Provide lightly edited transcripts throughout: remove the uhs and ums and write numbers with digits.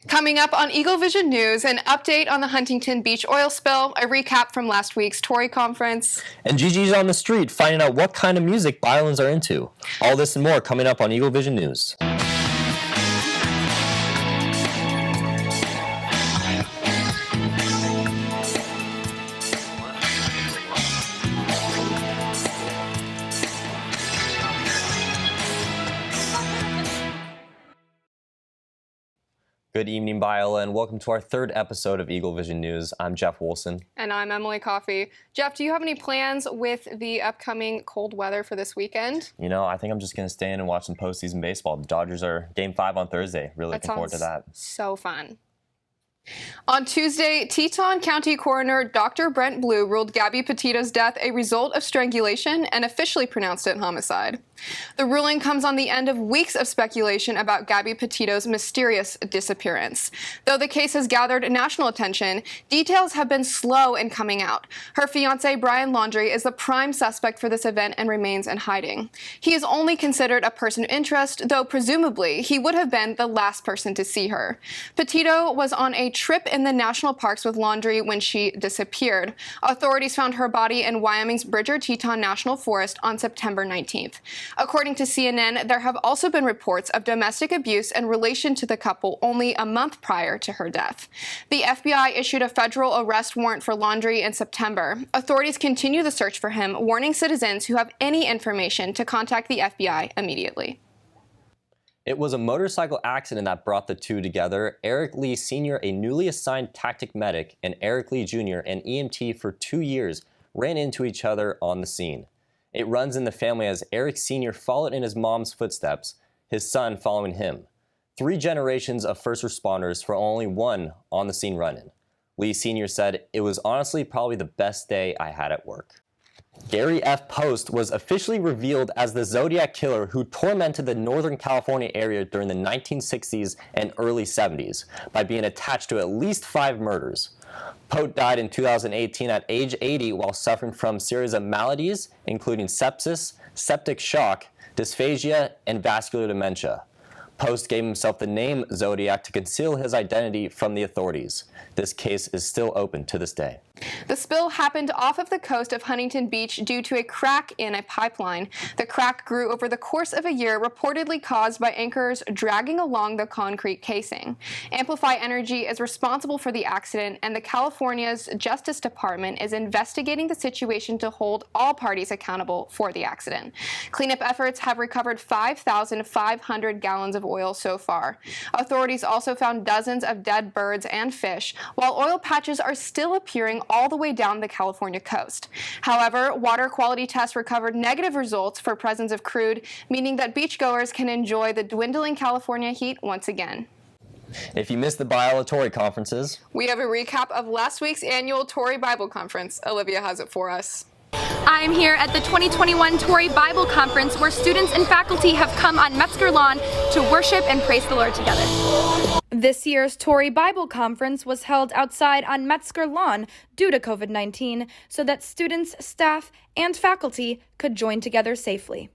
Coming up on Eaglevision News, an update on the Huntington Beach oil spill, a recap from last week's Tory conference. And Gigi's on the street finding out what kind of music Biolans are into. All this and more coming up on Eaglevision News. Good evening, Biola, and welcome to our third episode of Eaglevision News. I'm Jeff Woolson. And I'm Emily Coffey. Jeff, do you have any plans with the upcoming cold weather for this weekend? You know, I think I'm just going to stay in and watch some postseason baseball. The Dodgers are Game 5 on Thursday. Really looking forward to that. So fun. On Tuesday, Teton County Coroner Dr. Brent Blue ruled Gabby Petito's death a result of strangulation and officially pronounced it homicide. The ruling comes on the end of weeks of speculation about Gabby Petito's mysterious disappearance. Though the case has gathered national attention, details have been slow in coming out. Her fiancé, Brian Laundrie, is the prime suspect for this event and remains in hiding. He is only considered a person of interest, though presumably he would have been the last person to see her. Petito was on a trip in the national parks with Laundrie when she disappeared. Authorities found her body in Wyoming's Bridger-Teton National Forest on September 19th. According to CNN, there have also been reports of domestic abuse in relation to the couple only a month prior to her death. The FBI issued a federal arrest warrant for Laundrie in September. Authorities continue the search for him, warning citizens who have any information to contact the FBI immediately. It was a motorcycle accident that brought the two together. Eric Lee Sr., a newly assigned tactic medic, and Eric Lee Jr., an EMT for 2 years, ran into each other on the scene. It runs in the family as Eric Sr. followed in his mom's footsteps, his son following him. 3 generations of first responders for only one on-the-scene run-in. Lee Sr. said, "It was honestly probably the best day I had at work." Gary F. Post was officially revealed as the Zodiac Killer who tormented the Northern California area during the 1960s and early 70s by being attached to at least 5 murders. Pote died in 2018 at age 80 while suffering from a series of maladies, including sepsis, septic shock, dysphagia, and vascular dementia. Post gave himself the name Zodiac to conceal his identity from the authorities. This case is still open to this day. The spill happened off of the coast of Huntington Beach due to a crack in a pipeline. The crack grew over the course of a year, reportedly caused by anchors dragging along the concrete casing. Amplify Energy is responsible for the accident, and the California's Justice Department is investigating the situation to hold all parties accountable for the accident. Cleanup efforts have recovered 5,500 gallons of oil so far. Authorities also found dozens of dead birds and fish, while oil patches are still appearing all the way down the California coast. However, water quality tests recovered negative results for presence of crude, meaning that beachgoers can enjoy the dwindling California heat once again. If you missed the Biola Tory conferences, we have a recap of last week's annual Tory Bible Conference. Olivia has it for us. I'm here at the 2021 Tory Bible Conference, where students and faculty have come on Metzger Lawn to worship and praise the Lord together. This year's Tory Bible Conference was held outside on Metzger Lawn due to COVID-19 so that students, staff, and faculty could join together safely.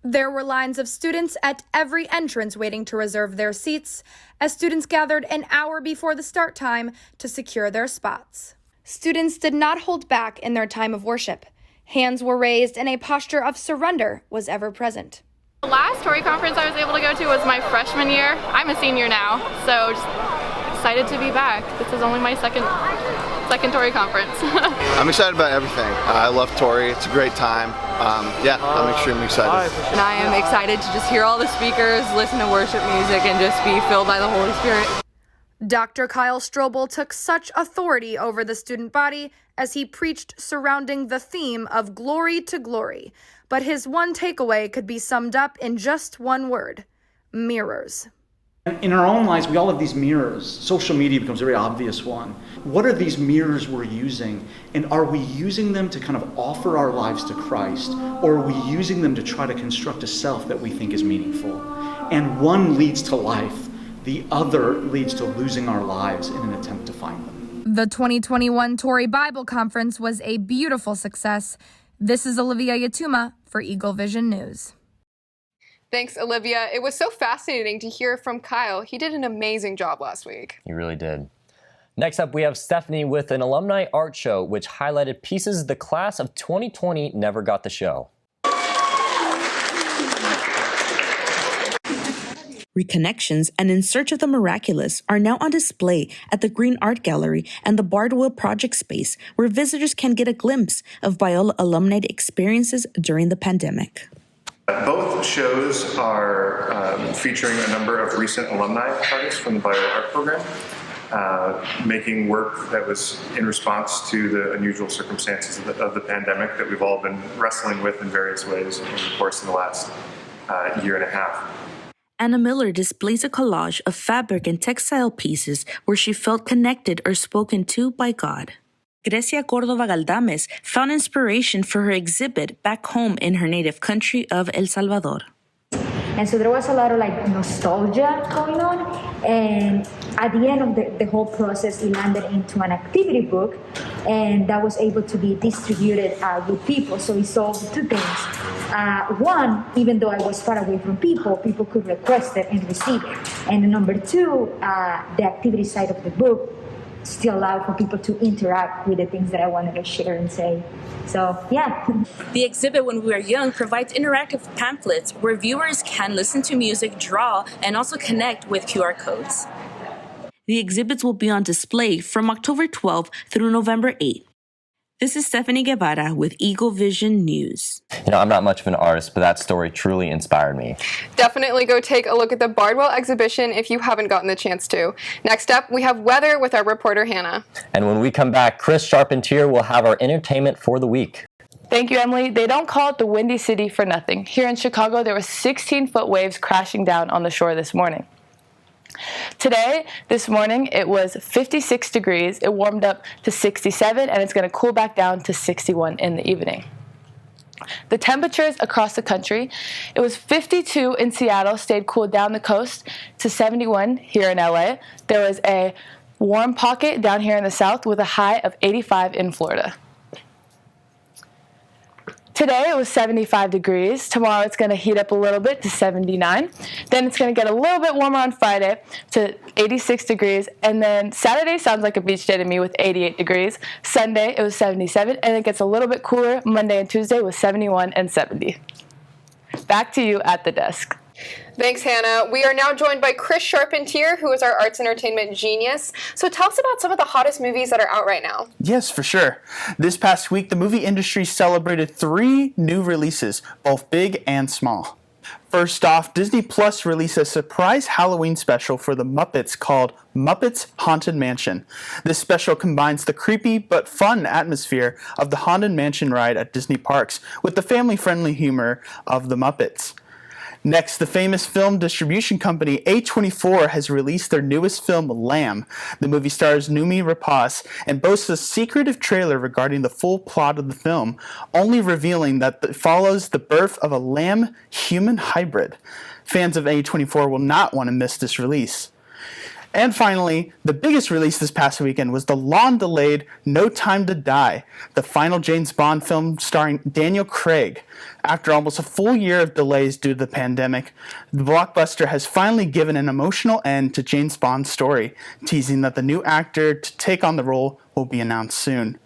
There were lines of students at every entrance waiting to reserve their seats as students gathered an hour before the start time to secure their spots. Students did not hold back in their time of worship. Hands were raised and a posture of surrender was ever present. The last Tory conference I was able to go to was my freshman year. I'm a senior now, so just excited to be back. This is only my second Tory conference. I'm excited about everything. I love Tory. It's a great time. I'm extremely excited. And I am excited to just hear all the speakers, listen to worship music, and just be filled by the Holy Spirit. Dr. Kyle Strobel took such authority over the student body as he preached surrounding the theme of glory to glory. But his one takeaway could be summed up in just one word: mirrors. In our own lives, we all have these mirrors. Social media becomes a very obvious one. What are these mirrors we're using? And are we using them to kind of offer our lives to Christ? Or are we using them to try to construct a self that we think is meaningful? And one leads to life. The other leads to losing our lives in an attempt to find them. The 2021 Tory Bible Conference was a beautiful success. This is Olivia Yatuma for Eaglevision News. Thanks, Olivia. It was so fascinating to hear from Kyle. He did an amazing job last week. He really did. Next up, we have Stephanie with an alumni art show, which highlighted pieces the class of 2020 never got to show. Reconnections and In Search of the Miraculous are now on display at the Green Art Gallery and the Bardwell Project Space, where visitors can get a glimpse of Biola alumni experiences during the pandemic. Both shows are featuring a number of recent alumni artists from the Biola Art Program, making work that was in response to the unusual circumstances of the pandemic that we've all been wrestling with in various ways over the course of the last year and a half. Anna Miller displays a collage of fabric and textile pieces where she felt connected or spoken to by God. Grecia Cordova Galdames found inspiration for her exhibit back home in her native country of El Salvador. And so there was a lot of nostalgia going on, and at the end of the whole process, it landed into an activity book, and that was able to be distributed with people. So it solved two things. One, even though I was far away from people could request it and receive it. And number two, the activity side of the book still allowed for people to interact with the things that I wanted to share and say. So, yeah. The exhibit When We Are Young provides interactive pamphlets where viewers can listen to music, draw, and also connect with QR codes. The exhibits will be on display from October 12th through November 8th. This is Stephanie Guevara with Eaglevision News. I'm not much of an artist, but that story truly inspired me. Definitely go take a look at the Bardwell exhibition if you haven't gotten the chance to. Next up, we have weather with our reporter, Hannah. And when we come back, Chris Charpentier will have our entertainment for the week. Thank you, Emily. They don't call it the Windy City for nothing. Here in Chicago, there were 16-foot waves crashing down on the shore this morning. This morning, it was 56 degrees. It warmed up to 67, and it's going to cool back down to 61 in the evening. The temperatures across the country, it was 52 in Seattle, stayed cool down the coast to 71 here in LA. There was a warm pocket down here in the south with a high of 85 in Florida. Today it was 75 degrees. Tomorrow it's going to heat up a little bit to 79. Then it's going to get a little bit warmer on Friday to 86 degrees. And then Saturday sounds like a beach day to me with 88 degrees. Sunday it was 77. And it gets a little bit cooler Monday and Tuesday with 71 and 70. Back to you at the desk. Thanks, Hannah. We are now joined by Chris Charpentier, who is our arts entertainment genius. So tell us about some of the hottest movies that are out right now. Yes, for sure. This past week, the movie industry celebrated 3 new releases, both big and small. First off, Disney Plus released a surprise Halloween special for the Muppets called Muppets Haunted Mansion. This special combines the creepy but fun atmosphere of the Haunted Mansion ride at Disney parks with the family-friendly humor of the Muppets. Next, the famous film distribution company A24 has released their newest film, Lamb. The movie stars Noomi Rapace and boasts a secretive trailer regarding the full plot of the film, only revealing that it follows the birth of a lamb-human hybrid. Fans of A24 will not want to miss this release. And finally, the biggest release this past weekend was the long-delayed No Time to Die, the final James Bond film starring Daniel Craig. After almost a full year of delays due to the pandemic, the blockbuster has finally given an emotional end to James Bond's story, teasing that the new actor to take on the role will be announced soon.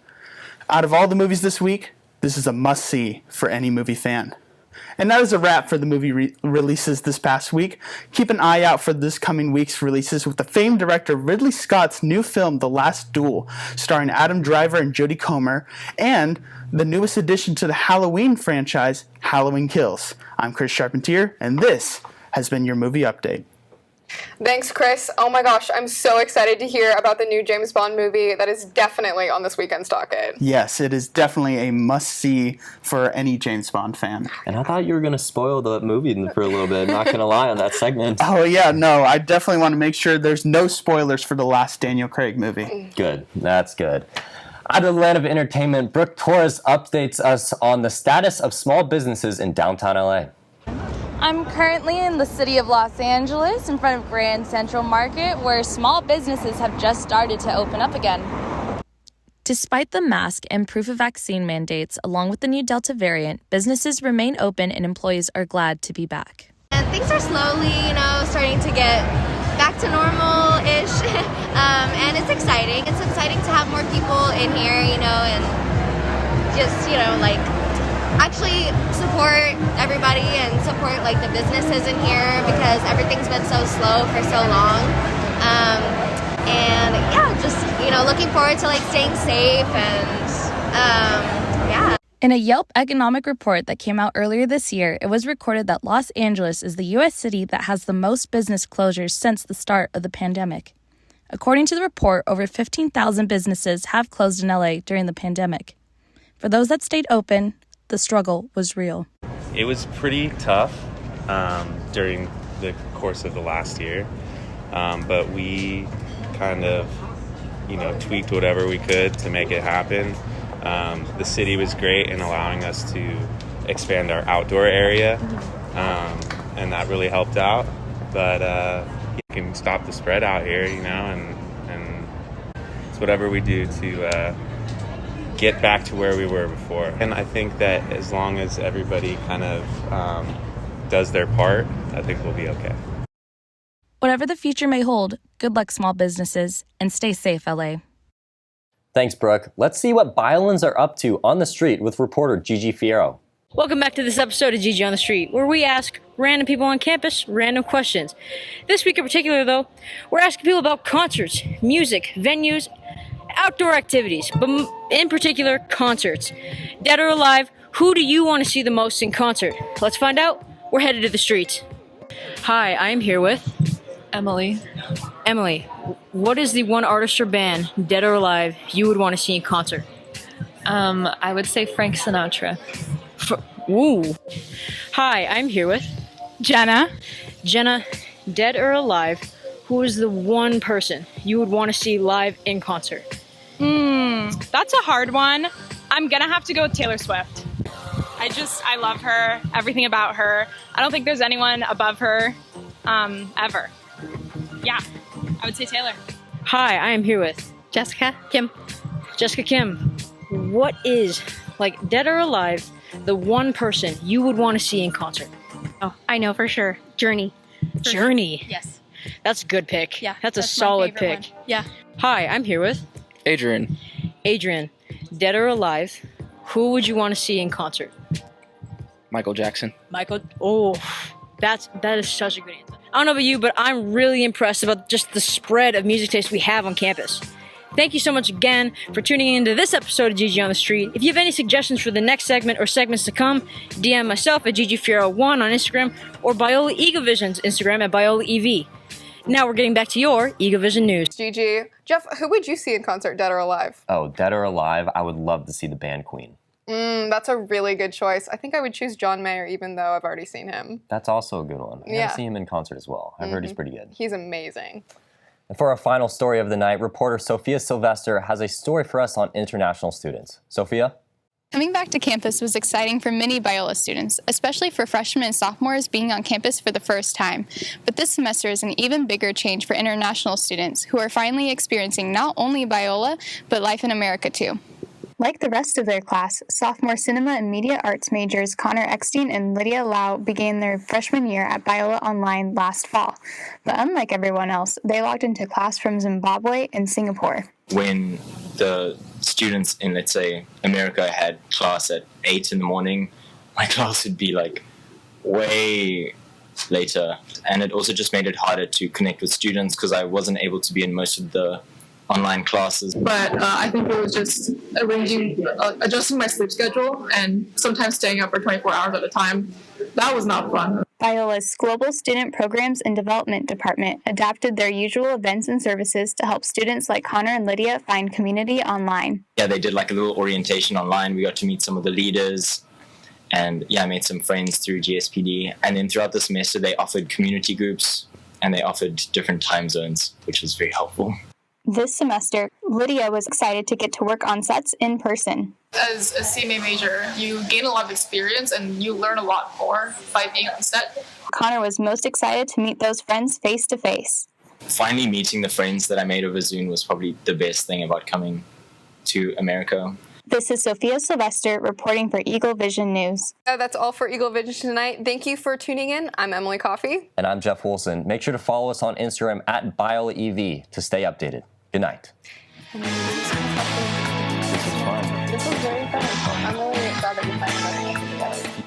Out of all the movies this week, this is a must-see for any movie fan. And that is a wrap for the movie releases this past week. Keep an eye out for this coming week's releases with the famed director Ridley Scott's new film, The Last Duel, starring Adam Driver and Jodie Comer, and the newest addition to the Halloween franchise, Halloween Kills. I'm Chris Charpentier, and this has been your movie update. Thanks, Chris. Oh my gosh, I'm so excited to hear about the new James Bond movie that is definitely on this weekend's docket. Yes, it is definitely a must-see for any James Bond fan. And I thought you were going to spoil the movie for a little bit, not going to lie on that segment. Oh yeah, no, I definitely want to make sure there's no spoilers for the last Daniel Craig movie. Good, that's good. Out of the land of entertainment, Brooke Torres updates us on the status of small businesses in downtown LA. I'm currently in the city of Los Angeles in front of Grand Central Market, where small businesses have just started to open up again. Despite the mask and proof of vaccine mandates, along with the new Delta variant, businesses remain open and employees are glad to be back. things are slowly, starting to get back to normal-ish, and it's exciting. It's exciting to have more people in here, and just, actually support everybody and support, the businesses in here because everything's been so slow for so long. And, yeah, just, looking forward to, staying safe and, yeah. In a Yelp economic report that came out earlier this year, it was recorded that Los Angeles is the U.S. city that has the most business closures since the start of the pandemic. According to the report, over 15,000 businesses have closed in LA during the pandemic. For those that stayed open, the struggle was real. It was pretty tough during the course of the last year, but we kind of, tweaked whatever we could to make it happen. The city was great in allowing us to expand our outdoor area, and that really helped out. But you can stop the spread out here, and it's whatever we do to get back to where we were before. And I think that as long as everybody kind of does their part, I think we'll be okay. Whatever the future may hold, good luck, small businesses, and stay safe, LA. Thanks, Brooke. Let's see what Biolans are up to on the street with reporter Gigi Fierro. Welcome back to this episode of Gigi on the Street, where we ask random people on campus random questions. This week in particular, though, we're asking people about concerts, music, venues, outdoor activities, but in particular, concerts. Dead or alive, who do you want to see the most in concert? Let's find out. We're headed to the streets. Hi, I am here with Emily. Emily, what is the one artist or band, dead or alive, you would want to see in concert? I would say Frank Sinatra. Ooh. Hi, I'm here with Jenna. Jenna, dead or alive, who is the one person you would want to see live in concert? That's a hard one. I'm gonna have to go with Taylor Swift. I love her, everything about her. I don't think there's anyone above her, ever. Yeah, I would say Taylor. Hi, I am here with Jessica Kim. Jessica Kim. What is, dead or alive, the one person you would want to see in concert? Oh, I know for sure. Journey. Journey? Yes. That's a good pick. Yeah. That's a solid pick. One. Yeah. Hi, I'm here with Adrian. Adrian, dead or alive, who would you want to see in concert? Michael Jackson. Michael, that is such a good answer. I don't know about you, but I'm really impressed about just the spread of music taste we have on campus. Thank you so much again for tuning into this episode of Gigi on the Street. If you have any suggestions for the next segment or segments to come, DM myself at GigiFiero1 on Instagram or Biola Eaglevision's Instagram at BiolaEV. Now we're getting back to your Eaglevision news. Gigi. Jeff, who would you see in concert, dead or alive? Oh, dead or alive, I would love to see the band Queen. That's a really good choice. I think I would choose John Mayer, even though I've already seen him. That's also a good one. Yeah. I've seen him in concert as well. I've heard he's pretty good. He's amazing. And for our final story of the night, reporter Sophia Sylvester has a story for us on international students. Sophia? Coming back to campus was exciting for many Biola students, especially for freshmen and sophomores being on campus for the first time. But this semester is an even bigger change for international students who are finally experiencing not only Biola, but life in America too. Like the rest of their class, sophomore cinema and media arts majors Connor Eckstein and Lydia Lau began their freshman year at Biola Online last fall. But unlike everyone else, they logged into class from Zimbabwe and Singapore. When the students in, let's say, America had class at 8 in the morning, my class would be way later. And it also just made it harder to connect with students because I wasn't able to be in most of the online classes. But I think it was just adjusting my sleep schedule and sometimes staying up for 24 hours at a time. That was not fun. Biola's Global Student Programs and Development Department adapted their usual events and services to help students like Connor and Lydia find community online. Yeah, they did a little orientation online. We got to meet some of the leaders. And I made some friends through GSPD. And then throughout the semester, they offered community groups and they offered different time zones, which was very helpful. This semester, Lydia was excited to get to work on sets in person. As a CMA major, you gain a lot of experience and you learn a lot more by being on set. Connor was most excited to meet those friends face to face. Finally meeting the friends that I made over Zoom was probably the best thing about coming to America. This is Sophia Sylvester reporting for Eaglevision News. That's all for Eaglevision tonight. Thank you for tuning in. I'm Emily Coffey. And I'm Jeff Woolson. Make sure to follow us on Instagram at Biola EV to stay updated. Good night. This was fun. This was very fun. I'm really glad that we finally got together.